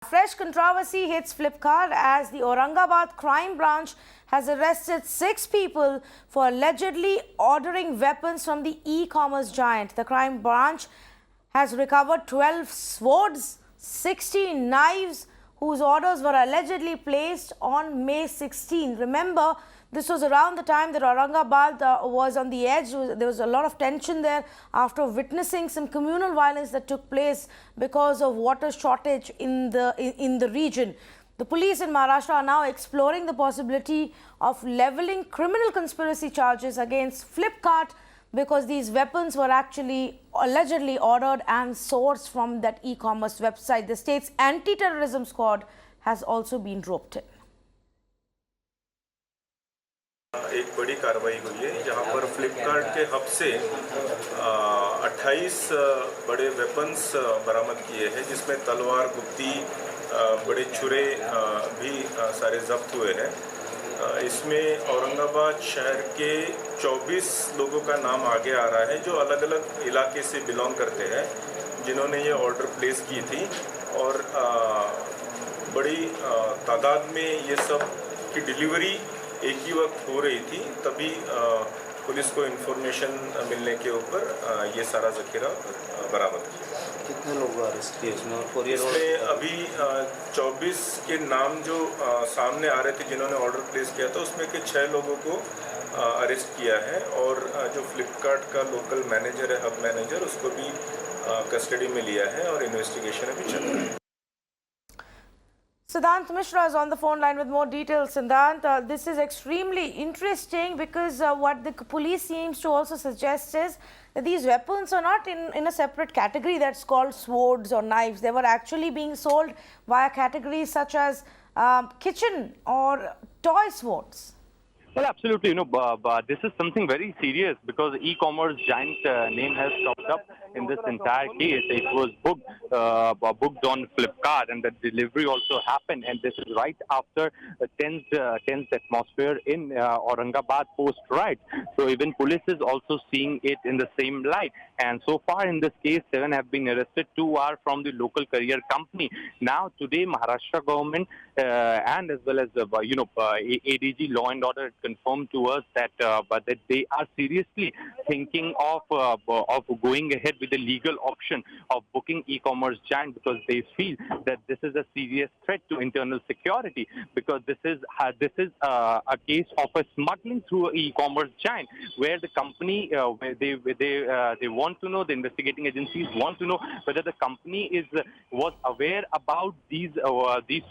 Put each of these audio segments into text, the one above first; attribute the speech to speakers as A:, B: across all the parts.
A: Fresh controversy hits Flipkart as the Aurangabad crime branch has arrested 6 people for allegedly ordering weapons from the e-commerce giant. The crime branch has recovered 12 swords, 60 knives, whose orders were allegedly placed on May 16. Remember, this was around the time that Aurangabad was on the edge. There was a lot of tension there after witnessing some communal violence that took place because of water shortage in the region. The police in Maharashtra are now exploring the possibility of levelling criminal conspiracy charges against Flipkart because these weapons were actually allegedly ordered and sourced from that e-commerce website. The state's anti-terrorism squad has also been roped in.
B: एक बड़ी कार्रवाई हुई है जहां पर फ्लिपकार्ट के hub से 28 बड़े वेपन्स बरामद किए हैं, जिसमें तलवार, गुत्ती, बड़े छुरे भी सारे जब्त हुए हैं। इसमें औरंगाबाद शहर के 24 लोगों का नाम आगे आ रहा है जो अलग अलग इलाके से बिलोंग करते हैं, जिन्होंने ये ऑर्डर प्लेस की थी और बड़ी तादाद में ये सब की डिलीवरी एक ही वक्त हो रही थी। तभी पुलिस को इन्फॉर्मेशन मिलने के ऊपर ये सारा जखीरा बरामद किया।
C: कितने लोग अरेस्ट किए
B: इसमें अभी 24 के नाम जो सामने आ रहे थे जिन्होंने ऑर्डर प्लेस किया था, उसमें के 6 लोगों को अरेस्ट किया है और जो फ्लिपकार्ट का लोकल मैनेजर है, हब मैनेजर, उसको भी कस्टडी में लिया है और इन्वेस्टिगेशन अभी चल रहा है।
A: Siddhant Mishra is on the phone line with more details. Siddhant, this is extremely interesting because what the police seems to also suggest is that these weapons are not in a separate category that's called swords or knives. They were actually being sold via categories such as kitchen or toy swords.
D: Well, absolutely. But this is something very serious because e-commerce giant name has cropped up in this entire case. It was booked on Flipkart, and the delivery also happened. And this is right after a tense atmosphere in Aurangabad post-riot. So even police is also seeing it in the same light. And so far in this case, 7 have been arrested. 2 are from the local courier company. Now today, Maharashtra government and as well as ADG Law and Order confirmed to us that that they are seriously thinking of going ahead with the legal option of booking e-commerce giant because they feel that this is a serious threat to internal security, because this is a case of a smuggling through an e-commerce giant where the company they want to know, the investigating agencies want to know whether the company was aware about these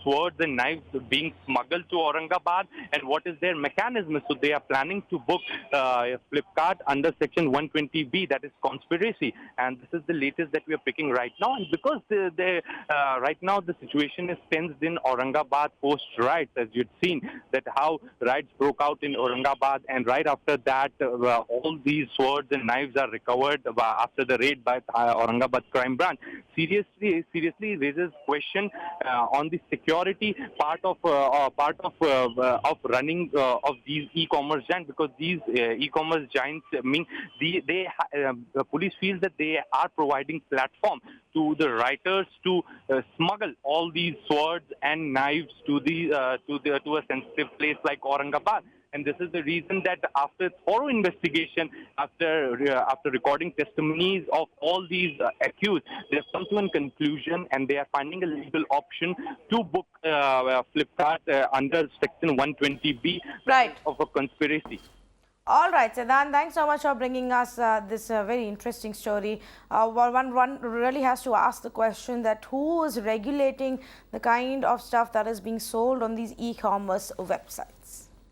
D: swords and knives being smuggled to Aurangabad and what is their mechanism. So they are planning to book Flipkart under section 120B, that is conspiracy, and this is the latest that we are picking right now. And because right now the situation is tensed in Aurangabad post riots, as you'd seen that how riots broke out in Aurangabad, and right after that all these swords and knives are recovered after the raid by Aurangabad crime branch. Seriously raises question on the security part of running of these e-commerce giants, because these e-commerce giants the police feels that they are providing platform to the rioters to smuggle all these swords and knives to a sensitive place like Aurangabad. And this is the reason that after thorough investigation, after recording testimonies of all these accused, they have come to a conclusion and they are finding a legal option to book Flipkart under section 120B
A: Right.
D: of a conspiracy.
A: All right, Siddhant, thanks so much for bringing us this very interesting story. One really has to ask the question that who is regulating the kind of stuff that is being sold on these e-commerce websites?